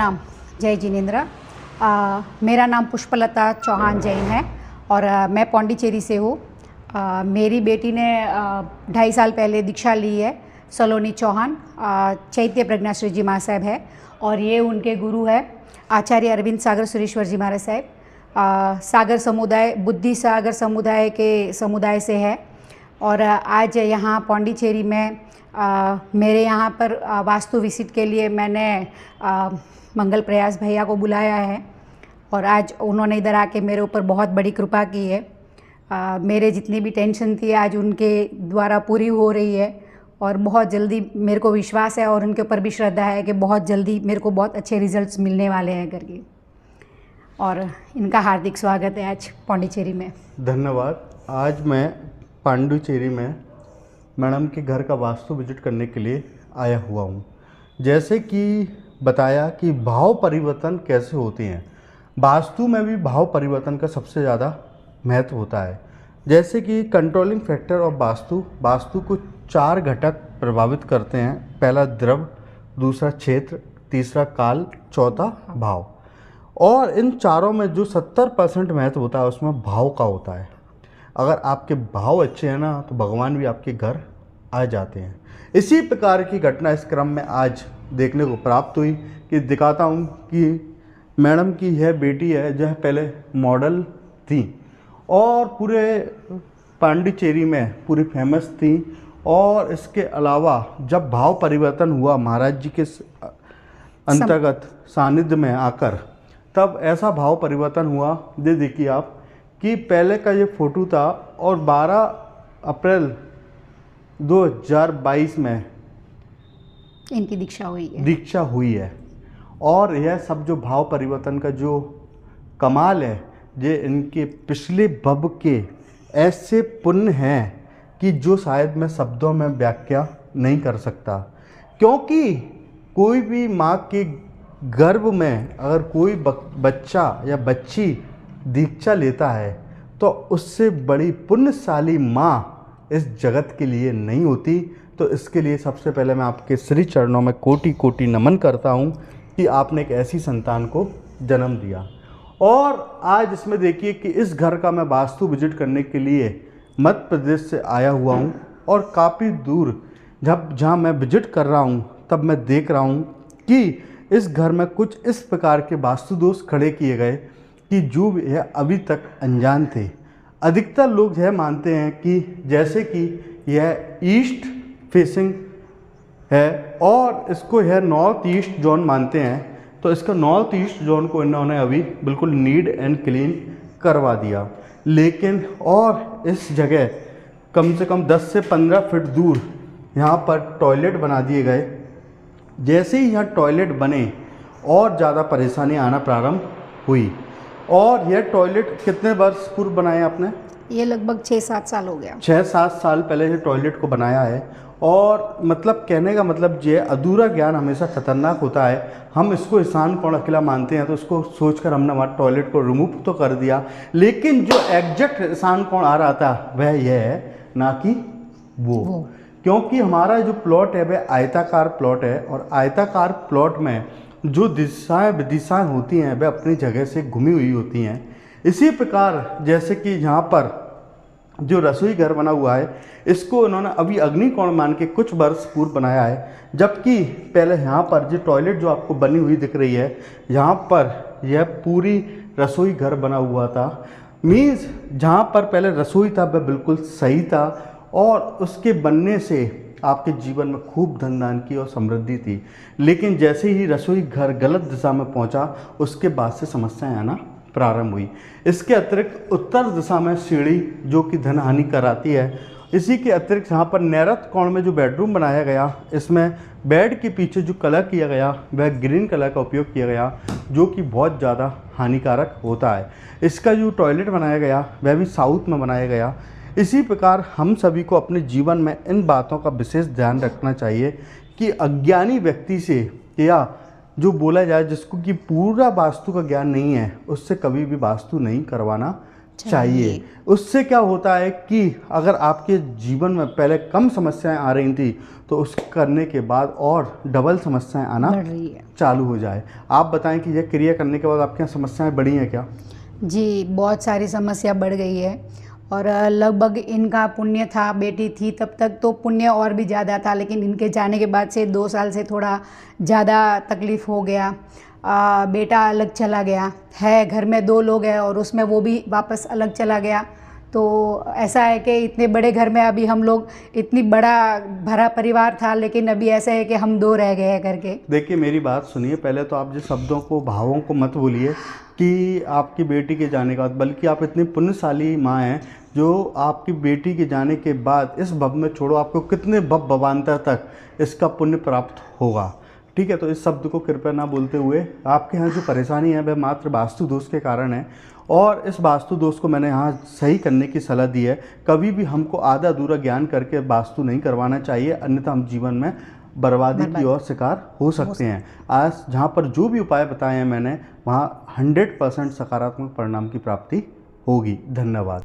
प्रणाम। जय जिनेन्द्र। मेरा नाम पुष्पलता चौहान जैन है और मैं पौंडीचेरी से हूँ। मेरी बेटी ने 2.5 साल पहले दीक्षा ली है। सलोनी चौहान चैत्य प्रज्ञाश्री जी महासाहेब है और ये उनके गुरु है आचार्य अरविंद सागर सुरेश्वर जी महाराज साहेब। सागर समुदाय बुद्धि सागर समुदाय के समुदाय से है और आज यहाँ पौंडीचेरी में मेरे यहाँ पर वास्तु विजिट के लिए मैंने मंगल प्रयास भैया को बुलाया है और आज उन्होंने इधर आके मेरे ऊपर बहुत बड़ी कृपा की है। मेरे जितनी भी टेंशन थी आज उनके द्वारा पूरी हो रही है और बहुत जल्दी मेरे को विश्वास है और उनके ऊपर भी श्रद्धा है कि बहुत जल्दी मेरे को बहुत अच्छे रिजल्ट्स मिलने वाले हैं करके। और इनका हार्दिक स्वागत है आज पौंडीचेरी में। धन्यवाद। आज मैं पांडुचेरी में मैडम के घर का वास्तु विजिट करने के लिए आया हुआ हूँ। जैसे कि बताया कि भाव परिवर्तन कैसे होते हैं, वास्तु में भी भाव परिवर्तन का सबसे ज़्यादा महत्व होता है। जैसे कि कंट्रोलिंग फैक्टर ऑफ वास्तु को 4 घटक प्रभावित करते हैं। पहला द्रव, दूसरा क्षेत्र, तीसरा काल, चौथा भाव। और इन चारों में जो 70% महत्व होता है उसमें भाव का होता है। अगर आपके भाव अच्छे हैं ना तो भगवान भी आपके घर आ जाते हैं। इसी प्रकार की घटना इस क्रम में आज देखने को प्राप्त हुई कि दिखाता हूँ कि मैडम की यह बेटी है जो पहले मॉडल थी और पूरे पांडिचेरी में पूरी फेमस थी। और इसके अलावा जब भाव परिवर्तन हुआ महाराज जी के अंतर्गत सानिध्य में आकर, तब ऐसा भाव परिवर्तन हुआ। ये देखिए आप कि पहले का ये फ़ोटो था और 12 अप्रैल 2022 में इनकी दीक्षा हुई है। और यह सब जो भाव परिवर्तन का जो कमाल है, ये इनके पिछले भव के ऐसे पुण्य हैं कि जो शायद मैं शब्दों में व्याख्या नहीं कर सकता। क्योंकि कोई भी माँ के गर्भ में अगर कोई बच्चा या बच्ची दीक्षा लेता है तो उससे बड़ी पुण्यशाली माँ इस जगत के लिए नहीं होती। तो इसके लिए सबसे पहले मैं आपके श्री चरणों में कोटि कोटि नमन करता हूँ कि आपने एक ऐसी संतान को जन्म दिया। और आज इसमें देखिए कि इस घर का मैं वास्तु विजिट करने के लिए मध्य प्रदेश से आया हुआ हूँ और काफ़ी दूर जहाँ मैं विजिट कर रहा हूँ तब मैं देख रहा हूँ कि इस घर में कुछ इस प्रकार के वास्तु दोष खड़े किए गए कि जो यह अभी तक अनजान थे। अधिकतर लोग यह मानते हैं कि जैसे कि यह ईस्ट फेसिंग है और इसको यह नॉर्थ ईस्ट जोन मानते हैं, तो इसका नॉर्थ ईस्ट जोन को इन्होंने अभी बिल्कुल नीट एंड क्लीन करवा दिया। लेकिन और इस जगह कम से कम 10 से 15 फीट दूर यहाँ पर टॉयलेट बना दिए गए। जैसे ही यहाँ टॉयलेट बने और ज़्यादा परेशानी आना प्रारंभ हुई। और यह टॉयलेट कितने वर्ष पूर्व बनाया आपने? ये लगभग 6-7 साल हो गया। 6-7 साल पहले ये टॉयलेट को बनाया है। और मतलब कहने का मतलब ये अधूरा ज्ञान हमेशा खतरनाक होता है। हम इसको ईशान कोण अकेला मानते हैं तो उसको सोचकर हमने हमारे टॉयलेट को रिमूव तो कर दिया, लेकिन जो एग्जैक्ट ईशान कोण आ रहा था वह यह है, ना कि वो। क्योंकि हमारा जो प्लॉट है वह आयताकार प्लॉट है और आयताकार प्लॉट में जो दिशाएं होती हैं वह अपनी जगह से घुमी हुई होती हैं। इसी प्रकार जैसे कि यहाँ पर जो रसोई घर बना हुआ है इसको इन्होंने अभी अग्निकोण मान के कुछ वर्ष पूर्व बनाया है। जबकि पहले यहाँ पर जो टॉयलेट जो आपको बनी हुई दिख रही है, यहाँ पर यह पूरी रसोई घर बना हुआ था। मीन्स जहाँ पर पहले रसोई था वह बिल्कुल सही था और उसके बनने से आपके जीवन में खूब धन धान की और समृद्धि थी। लेकिन जैसे ही रसोई घर गलत दिशा में पहुंचा उसके बाद से समस्याएं आना प्रारंभ हुई। इसके अतिरिक्त उत्तर दिशा में सीढ़ी जो कि धन हानि कराती है। इसी के अतिरिक्त यहाँ पर नैऋत्य कोण में जो बेडरूम बनाया गया, इसमें बेड के पीछे जो कलर किया गया वह ग्रीन कलर का उपयोग किया गया, जो कि बहुत ज़्यादा हानिकारक होता है। इसका जो टॉयलेट बनाया गया वह भी साउथ में बनाया गया। इसी प्रकार हम सभी को अपने जीवन में इन बातों का विशेष ध्यान रखना चाहिए कि अज्ञानी व्यक्ति से या जो बोला जाए जिसको कि पूरा वास्तु का ज्ञान नहीं है उससे कभी भी वास्तु नहीं करवाना चाहिए। उससे क्या होता है कि अगर आपके जीवन में पहले कम समस्याएं आ रही थी तो उस करने के बाद और डबल समस्याएं आना बढ़ रही है। चालू हो जाए। आप बताएं कि यह क्रिया करने के बाद आपके यहाँ समस्याएं बढ़ी हैं क्या? जी, बहुत सारी समस्या बढ़ गई है और लगभग इनका पुण्य था, बेटी थी तब तक तो पुण्य और भी ज़्यादा था, लेकिन इनके जाने के बाद से 2 साल से थोड़ा ज़्यादा तकलीफ़ हो गया। बेटा अलग चला गया है, घर में 2 लोग हैं और उसमें वो भी वापस अलग चला गया। तो ऐसा है कि इतने बड़े घर में अभी हम लोग, इतनी बड़ा भरा परिवार था, लेकिन अभी ऐसा है कि हम 2 रह गए हैं करके। देखिए मेरी बात सुनिए, पहले तो आप जिस शब्दों को, भावों को मत बोलिए कि आपकी बेटी के जाने के बाद, बल्कि आप इतनी पुण्यशाली माँ हैं जो आपकी बेटी के जाने के बाद इस भव में छोड़ो, आपको कितने भव भवांतर तक इसका पुण्य प्राप्त होगा। ठीक है, तो इस शब्द को कृपया ना बोलते हुए, आपके यहाँ जो परेशानी है वह मात्र वास्तु दोष के कारण है और इस वास्तु दोष को मैंने यहाँ सही करने की सलाह दी है। कभी भी हमको आधा अधूरा ज्ञान करके वास्तु नहीं करवाना चाहिए, अन्यथा हम जीवन में बर्बादी की ओर शिकार हो सकते हैं। आज जहाँ पर जो भी उपाय बताए हैं मैंने, वहाँ 100% सकारात्मक परिणाम की प्राप्ति होगी। धन्यवाद।